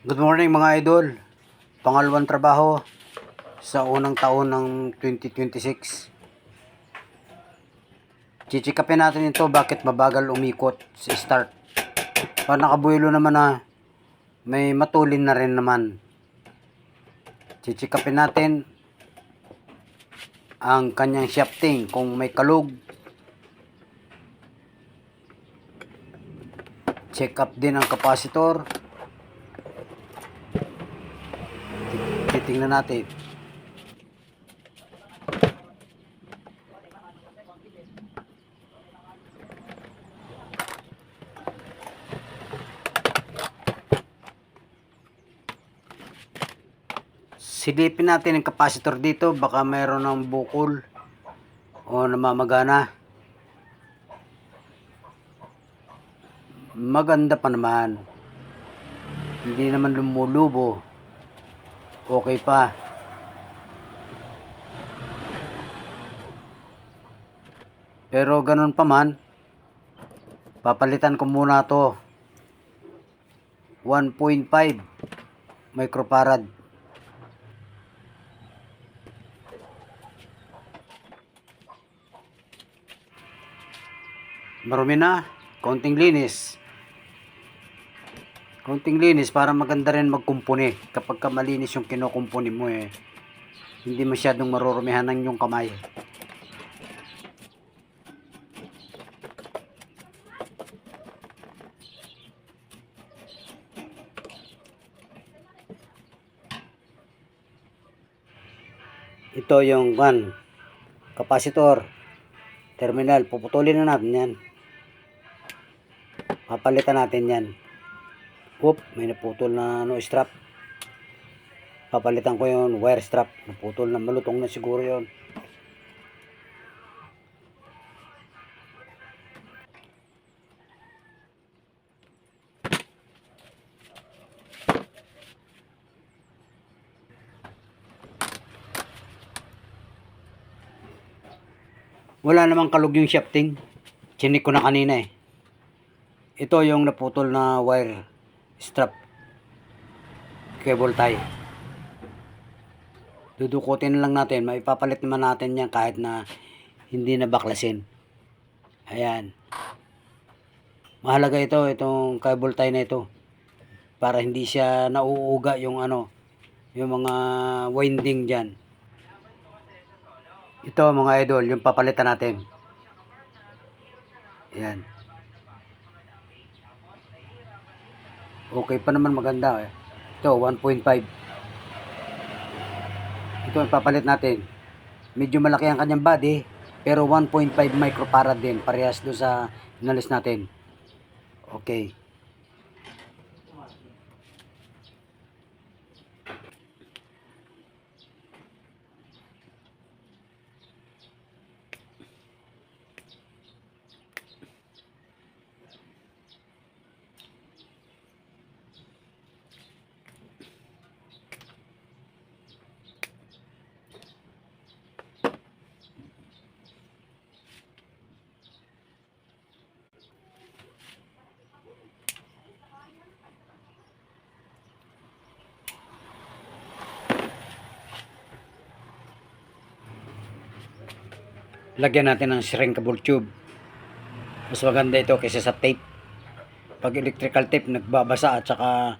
Good morning mga idol. Pangalawang trabaho sa unang taon ng 2026. Chichikapin natin ito bakit mabagal umikot sa start. Pag nakabuelo naman na may matulin na rin naman. Chichikapin natin ang kanyang shafting kung may kalug. Check up din ang capacitor. Titingnan natin. Silipin natin ang capacitor dito, baka mayroon ng bukol o namamagana. Maganda pa naman. Hindi naman lumulubo. Okay pa. Pero ganun pa man, papalitan ko muna to. 1.5 microfarad. Marumi na, konting linis. Konting linis para maganda rin magkumpuni. Kapag ka malinis yung kinukumpuni mo hindi masyadong marurumihan ng yung kamay. Ito yung capacitor, terminal. Puputulin na natin yan. Papalitan natin yan. May naputol na strap. Papalitan ko yung wire strap. Naputol na, malutong na siguro yon. Wala namang kalug yung shafting. Chinik ko na kanina eh. Ito yung naputol na wire strap, cable tie. Dudukutin lang natin. Maipapalit naman natin yan kahit na hindi na baklasin. Ayan. Mahalaga itong cable tie na ito para hindi siya nauuga yung yung mga winding dyan. Ito mga idol, yung papalitan natin. Ayan. Okay pa naman, maganda eh. Ito 1.5. Ito ang papalit natin. Medyo malaki ang kanyang body, pero 1.5 microfarad din, parehas do sa inalis natin. Okay. Lagyan natin ng shrinkable tube. Mas maganda ito kaysa sa tape. Pag electrical tape nagbabasa at saka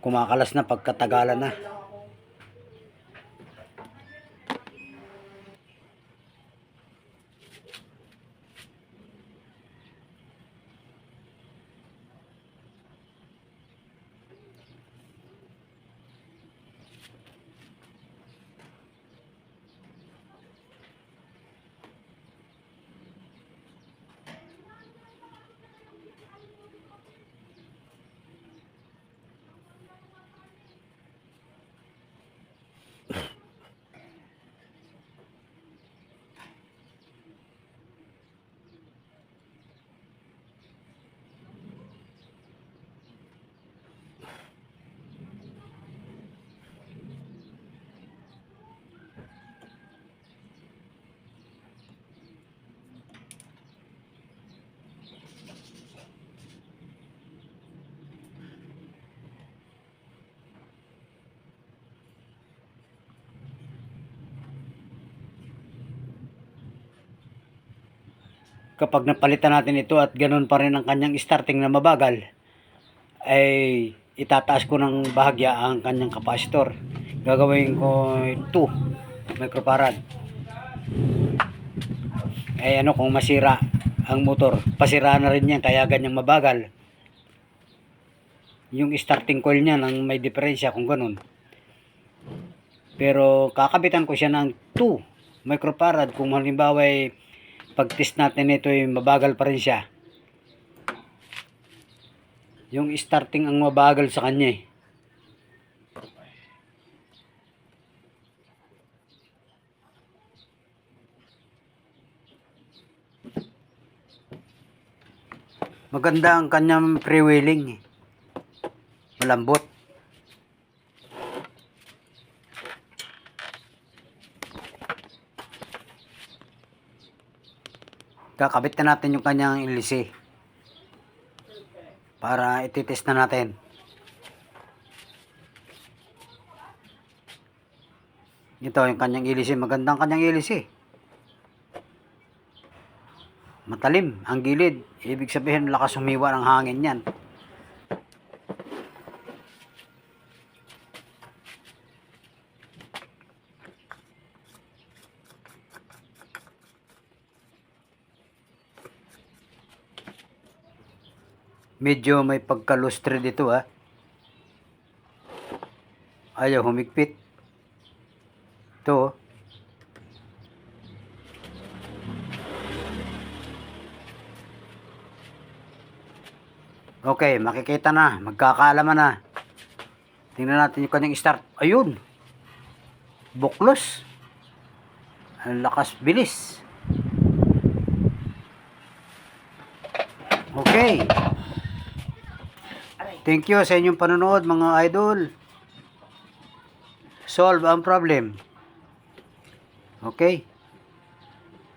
kumakalas na pagkatagalan na. kapag napalitan natin ito at ganun pa rin ang kanyang starting na mabagal, ay itataas ko ng bahagya ang kanyang capacitor. Gagawin ko 2 microfarad. Ay ano, kung masira ang motor, pasira na rin yan, kaya ganyang mabagal. Yung starting coil niya nang may diferensya kung ganun. Pero kakabitan ko siya ng 2 microfarad kung halimbawa ay pag-test natin ito ay mabagal pa rin siya. Yung starting ang mabagal sa kanya eh. Maganda ang kanyang freewheeling eh. Malambot. Kakabit na natin yung kanyang LC para ititest na natin. Ito yung kanyang LC. Magandang kanyang LC. Matalim ang gilid. Ibig sabihin lakas humiwa ng hangin yan. Medyo may pagka-lustre dito ha. Ayaw humigpit. Ito. Okay, makikita na. Magkakaalaman na. Tingnan natin yung kanyang start. Ayun. Buklos. Ang lakas bilis. Okay. Thank you sa inyong panonood mga idol. Solve ang problem. Okay.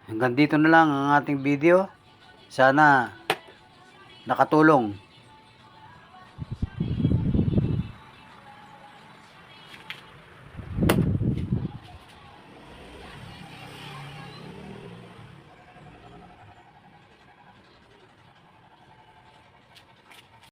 Hanggang dito na lang ang ating video. Sana nakatulong.